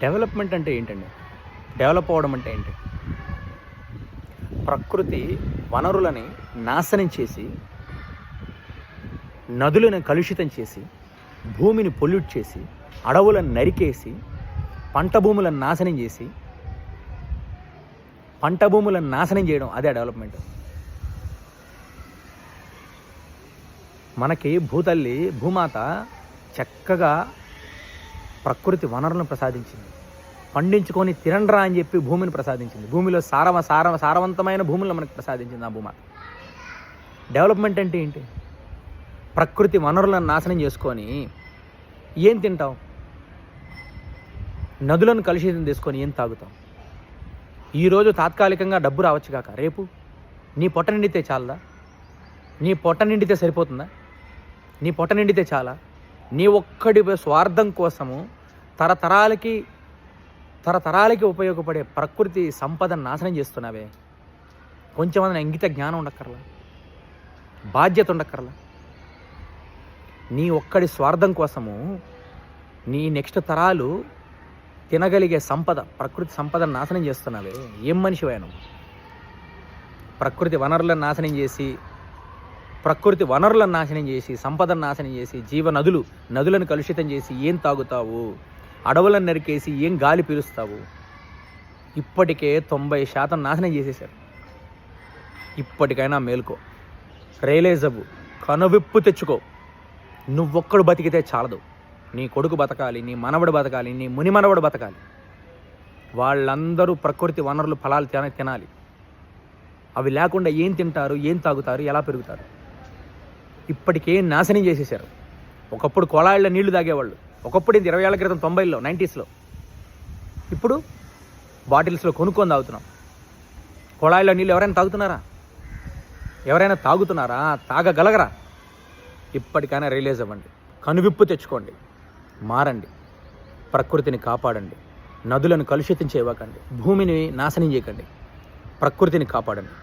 Development అంటే ఏంటండి? Develop అవ్వడం అంటే ఏంటి? ప్రకృతి వనరులని నాశనం చేసి, నదులను కలుషితం చేసి, భూమిని పొల్యూట్ చేసి, అడవులను నరికేసి, పంట భూములను నాశనం చేయడం అదే డెవలప్మెంట్. మనకి భూమాత చక్కగా ప్రకృతి వనరులను ప్రసాదించింది. పండించుకొని తినండ్రా అని చెప్పి భూమిని ప్రసాదించింది. భూమిలో సారవంతమైన భూములను మనకు ప్రసాదించింది ఆ భూమాత. డెవలప్మెంట్ అంటే ఏంటి? ప్రకృతి వనరులను నాశనం చేసుకొని ఏం తింటావు? నదులను కలుషితం చేసుకొని ఏం తాగుతాం? ఈరోజు తాత్కాలికంగా డబ్బు రావచ్చు కాక రేపు నీ పొట్ట నిండితే చాలదా? నీ పొట్ట నిండితే సరిపోతుందా? నీ పొట్ట నిండితే చాలా? నీ ఒక్కడి స్వార్థం కోసము తరతరాలకి ఉపయోగపడే ప్రకృతి సంపదను నాశనం చేస్తున్నావే. కొంచెమంది ఇంగిత జ్ఞానం ఉండక్కర్లా, బాధ్యత ఉండక్కర్లా. నీ ఒక్కడి స్వార్థం కోసము నీ నెక్స్ట్ తరాలు తినగలిగే ప్రకృతి సంపదను నాశనం చేస్తున్నావే. ఏం మనిషివే నువ్వు? ప్రకృతి వనరులను నాశనం చేసి సంపదను నాశనం చేసి నదులను కలుషితం చేసి ఏం తాగుతావు? అడవులను నరికేసి ఏం గాలి పీలుస్తావు? ఇప్పటికే 90% నాశనం చేసేశారు. ఇప్పటికైనా మేల్కో, రియలైజ్ అవ్వు, కనువిప్పు తెచ్చుకో. నువ్వొక్కడు బతికితే చాలదు. నీ కొడుకు బతకాలి, నీ మనవడు బతకాలి, నీ ముని మనవడు బతకాలి. వాళ్ళందరూ ప్రకృతి వనరులు ఫలాలు తినాలి. అవి లేకుండా ఏం తింటారు, ఏం తాగుతారు, ఎలా పెరుగుతారు? ఇప్పటికే నాశనం చేసేశారు. ఒకప్పుడు కొళాయిళ్ళ నీళ్లు తాగేవాళ్ళు. ఒకప్పుడు 20 ఏళ్ల క్రితం 90లో 90స్లో. ఇప్పుడు బాటిల్స్లో కొనుక్కొని తాగుతున్నాం. కొళాయిళ్ళ నీళ్ళు ఎవరైనా తాగుతున్నారా? తాగగలగరా? ఇప్పటికైనా రియలైజ్ అవ్వండి, కనువిప్పు తెచ్చుకోండి, మారండి, ప్రకృతిని కాపాడండి, నదులను కలుషితం చేయకండి, భూమిని నాశనం చేయకండి, ప్రకృతిని కాపాడండి.